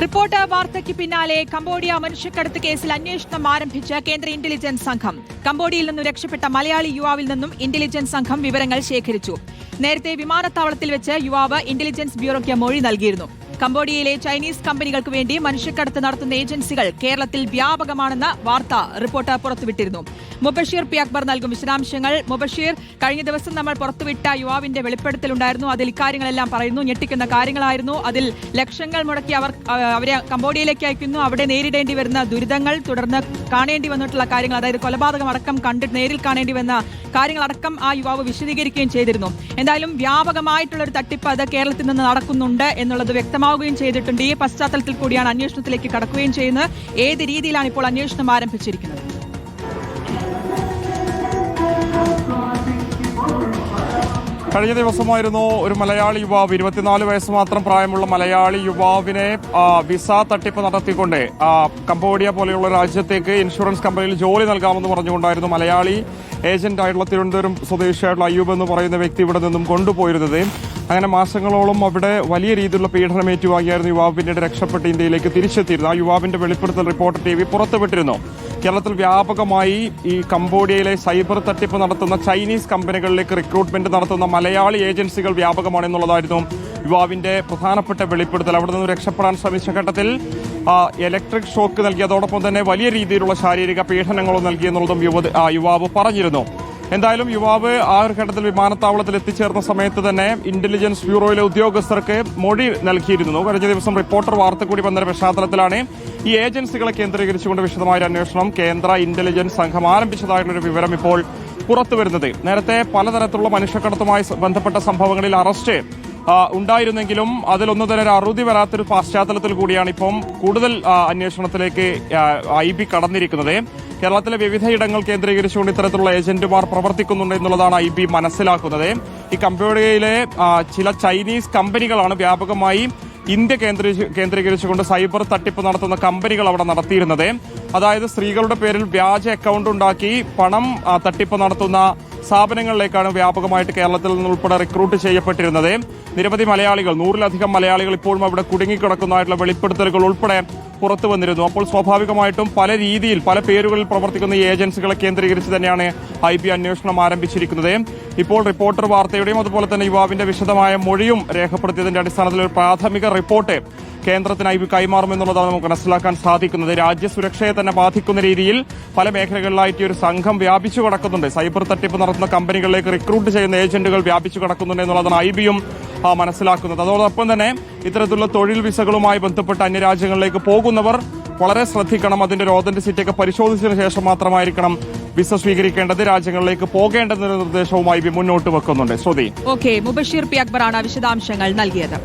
Reporter വാർത്തയ്ക്ക് പിന്നാലെ Cambodia മനുഷ്യക്കടത്ത് കേസിൽ അന്വേഷണം ആരംഭിച്ച കേന്ദ്ര ഇന്റലിജൻസ് സംഘം. കംബോഡിയയിൽ നിന്നും രക്ഷപ്പെട്ട മലയാളി യുവാവിൽ നിന്നും ഇന്റലിജൻസ് സംഘം വിവരങ്ങൾ ശേഖരിച്ചു. നേരത്തെ വിമാനത്താവളത്തിൽ വെച്ച് യുവാവ് ഇന്റലിജൻസ് ബ്യൂറോയ്ക്ക് മൊഴി നൽകിയിരുന്നു. കംബോഡിയയിലെ ചൈനീസ് കമ്പനികൾക്ക് വേണ്ടി മനുഷ്യക്കടത്ത് നടത്തുന്ന ഏജൻസികൾ കേരളത്തിൽ വ്യാപകമാണെന്ന വാർത്ത റിപ്പോർട്ടർ പുറത്തുവിട്ടിരുന്നു. മുബഷീർ പി അക്ബർ നൽകും വിശദാംശങ്ങൾ. മുബഷീർ, കഴിഞ്ഞ ദിവസം നമ്മൾ പുറത്തുവിട്ട യുവാവിന്റെ വെളിപ്പെടുത്തലുണ്ടായിരുന്നു. അതിൽ ഇക്കാര്യങ്ങളെല്ലാം പറയുന്നു. ഞെട്ടിക്കുന്ന കാര്യങ്ങളായിരുന്നു. അതിൽ ലക്ഷങ്ങൾ മുടക്കി അവരെ കംബോഡിയയിലേക്ക് അയക്കുന്നു. അവിടെ നേരിടേണ്ടി വരുന്ന ദുരിതങ്ങൾ, തുടർന്ന് കാണേണ്ടി വന്നിട്ടുള്ള കാര്യങ്ങൾ, അതായത് കൊലപാതകം അടക്കം നേരിൽ കാണേണ്ടി വന്ന കാര്യങ്ങളടക്കം ആ യുവാവ് വിശദീകരിക്കുകയും ചെയ്തിരുന്നു. എന്തായാലും വ്യാപകമായിട്ടുള്ളൊരു തട്ടിപ്പ് അത് കേരളത്തിൽ നിന്ന് നടക്കുന്നുണ്ട് എന്നുള്ളത് വ്യക്തമാവുകയും ചെയ്തിട്ടുണ്ട്. ഈ പശ്ചാത്തലത്തിൽ കൂടിയാണ് അന്വേഷണത്തിലേക്ക് കടക്കുകയും ചെയ്യുന്നത്. ഏത് രീതിയിലാണ് ഇപ്പോൾ അന്വേഷണം ആരംഭിച്ചിരിക്കുന്നത്? കഴിഞ്ഞ ദിവസമായിരുന്നു ഒരു മലയാളി യുവാവ്, 24 വയസ്സ് മാത്രം പ്രായമുള്ള മലയാളി യുവാവിനെ വിസ തട്ടിപ്പ് നടത്തിക്കൊണ്ട് കംബോഡിയ പോലെയുള്ള രാജ്യത്തേക്ക് ഇൻഷുറൻസ് കമ്പനിയിൽ ജോലി നൽകാമെന്ന് പറഞ്ഞുകൊണ്ടായിരുന്നു മലയാളി ഏജന്റായിട്ടുള്ള തിരുവനന്തപുരം സ്വദേശിയായിട്ടുള്ള അയ്യൂബ് എന്ന് പറയുന്ന വ്യക്തി ഇവിടെ നിന്നും കൊണ്ടുപോയിരുന്നത്. അങ്ങനെ മാസങ്ങളോളം അവിടെ വലിയ രീതിയിലുള്ള പീഡനം ഏറ്റുവാങ്ങിയായിരുന്നു യുവാവ് പിന്നീട് രക്ഷപ്പെട്ട് ഇന്ത്യയിലേക്ക് തിരിച്ചെത്തിയിരുന്നു. ആ യുവാവിന്റെ വെളിപ്പെടുത്തൽ റിപ്പോർട്ടർ TV പുറത്തുവിട്ടിരുന്നു. കേരളത്തിൽ വ്യാപകമായി ഈ കംബോഡിയയിലെ സൈബർ തട്ടിപ്പ് നടത്തുന്ന ചൈനീസ് കമ്പനികളിലേക്ക് റിക്രൂട്ട്മെന്റ് നടത്തുന്ന മലയാളി ഏജൻസികൾ വ്യാപകമാണെന്നുള്ളതായിരുന്നു യുവാവിന്റെ പ്രധാനപ്പെട്ട വെളിപ്പെടുത്തൽ. അവിടെ നിന്ന് രക്ഷപ്പെടാൻ ശ്രമിച്ച ഘട്ടത്തിൽ ഇലക്ട്രിക് ഷോക്ക് നൽകി, അതോടൊപ്പം തന്നെ വലിയ രീതിയിലുള്ള ശാരീരിക പീഡനങ്ങളും നൽകിയെന്നുള്ളതും യുവാവ് പറഞ്ഞിരുന്നു. എന്തായാലും യുവാവ് ആ ഒരു ഘട്ടത്തിൽ വിമാനത്താവളത്തിൽ എത്തിച്ചേർന്ന സമയത്ത് തന്നെ ഇന്റലിജൻസ് ബ്യൂറോയിലെ ഉദ്യോഗസ്ഥർക്ക് മൊഴി നൽകിയിരുന്നു. കഴിഞ്ഞ ദിവസം റിപ്പോർട്ടർ വാർത്ത കൂടി വന്ന പശ്ചാത്തലത്തിലാണ് ഈ ഏജൻസികളെ കേന്ദ്രീകരിച്ചുകൊണ്ട് വിശദമായ അന്വേഷണം കേന്ദ്ര ഇന്റലിജൻസ് സംഘം ആരംഭിച്ചതായിട്ടുള്ളൊരു വിവരം ഇപ്പോൾ പുറത്തുവരുന്നത്. നേരത്തെ പലതരത്തിലുള്ള മനുഷ്യക്കടത്തുമായി ബന്ധപ്പെട്ട സംഭവങ്ങളിൽ അറസ്റ്റ് ഉണ്ടായിരുന്നെങ്കിലും അതിലൊന്നും തന്നെ ഒരു അറുതി വരാത്തൊരു പശ്ചാത്തലത്തിൽ കൂടിയാണ് ഇപ്പം കൂടുതൽ അന്വേഷണത്തിലേക്ക് IB കടന്നിരിക്കുന്നത്. കേരളത്തിലെ വിവിധയിടങ്ങൾ കേന്ദ്രീകരിച്ചുകൊണ്ട് ഇത്തരത്തിലുള്ള ഏജന്റുമാർ പ്രവർത്തിക്കുന്നുണ്ട് എന്നുള്ളതാണ് IB മനസ്സിലാക്കുന്നത്. ഈ കംബോഡിയയിലെ ചില ചൈനീസ് കമ്പനികളാണ് വ്യാപകമായി ഇന്ത്യ കേന്ദ്രീകരിച്ചുകൊണ്ട് സൈബർ തട്ടിപ്പ് നടത്തുന്ന കമ്പനികൾ അവിടെ നടത്തിയിരുന്നത്. അതായത് സ്ത്രീകളുടെ പേരിൽ വ്യാജ അക്കൗണ്ട് ഉണ്ടാക്കി പണം തട്ടിപ്പ് നടത്തുന്ന സ്ഥാപനങ്ങളിലേക്കാണ് വ്യാപകമായിട്ട് കേരളത്തിൽ നിന്നുൾപ്പെടെ റിക്രൂട്ട് ചെയ്യപ്പെട്ടിരുന്നത്. നിരവധി മലയാളികൾ, 100-ലധികം മലയാളികൾ ഇപ്പോഴും അവിടെ കുടുങ്ങിക്കിടക്കുന്നതായിട്ടുള്ള വെളിപ്പെടുത്തലുകൾ ഉൾപ്പെടെ പുറത്തു വന്നിരുന്നു. അപ്പോൾ സ്വാഭാവികമായിട്ടും പല രീതിയിൽ പല പേരുകളിൽ പ്രവർത്തിക്കുന്ന ഈ ഏജൻസികളെ കേന്ദ്രീകരിച്ച് തന്നെയാണ് IB അന്വേഷണം ആരംഭിച്ചിരിക്കുന്നത്. ഇപ്പോൾ റിപ്പോർട്ടർ വാർത്തയുടെയും അതുപോലെ തന്നെ യുവാവിന്റെ വിശദമായ മൊഴിയും രേഖപ്പെടുത്തിയതിന്റെ അടിസ്ഥാനത്തിൽ ഒരു പ്രാഥമിക റിപ്പോർട്ട് കേന്ദ്രത്തിന് IB കൈമാറുമെന്നുള്ളതാണ് നമുക്ക് മനസ്സിലാക്കാൻ സാധിക്കുന്നത്. രാജ്യസുരക്ഷയെ തന്നെ ബാധിക്കുന്ന രീതിയിൽ പല മേഖലകളിലായിട്ട് ഒരു സംഘം വ്യാപിച്ചു കിടക്കുന്നുണ്ട്. സൈബർ തട്ടിപ്പ് നടത്തുന്ന കമ്പനികളിലേക്ക് റിക്രൂട്ട് ചെയ്യുന്ന ഏജന്റുകൾ വ്യാപിച്ചു കിടക്കുന്നുണ്ട് എന്നുള്ളതാണ് IBയും മനസ്സിലാക്കുന്നത്. അതോടൊപ്പം തന്നെ ഇത്തരത്തിലുള്ള തൊഴിൽ വിസകളുമായി ബന്ധപ്പെട്ട് അന്യരാജ്യങ്ങളിലേക്ക് പോകുന്നവർ വളരെ ശ്രദ്ധിക്കണം. അതിന്റെ ഒരു ഓതന്റിസിറ്റി ഒക്കെ പരിശോധിച്ചതിന് ശേഷം മാത്രമായിരിക്കണം വിസ സ്വീകരിക്കേണ്ടത്, രാജ്യങ്ങളിലേക്ക് പോകേണ്ടതെന്ന നിർദ്ദേശവും IB മുന്നോട്ട് വെക്കുന്നുണ്ട്. ശ്രുതി. ഓക്കെ, മുബഷീർ പി അക്ബറാണ് വിശദാംശങ്ങൾ നൽകിയത്.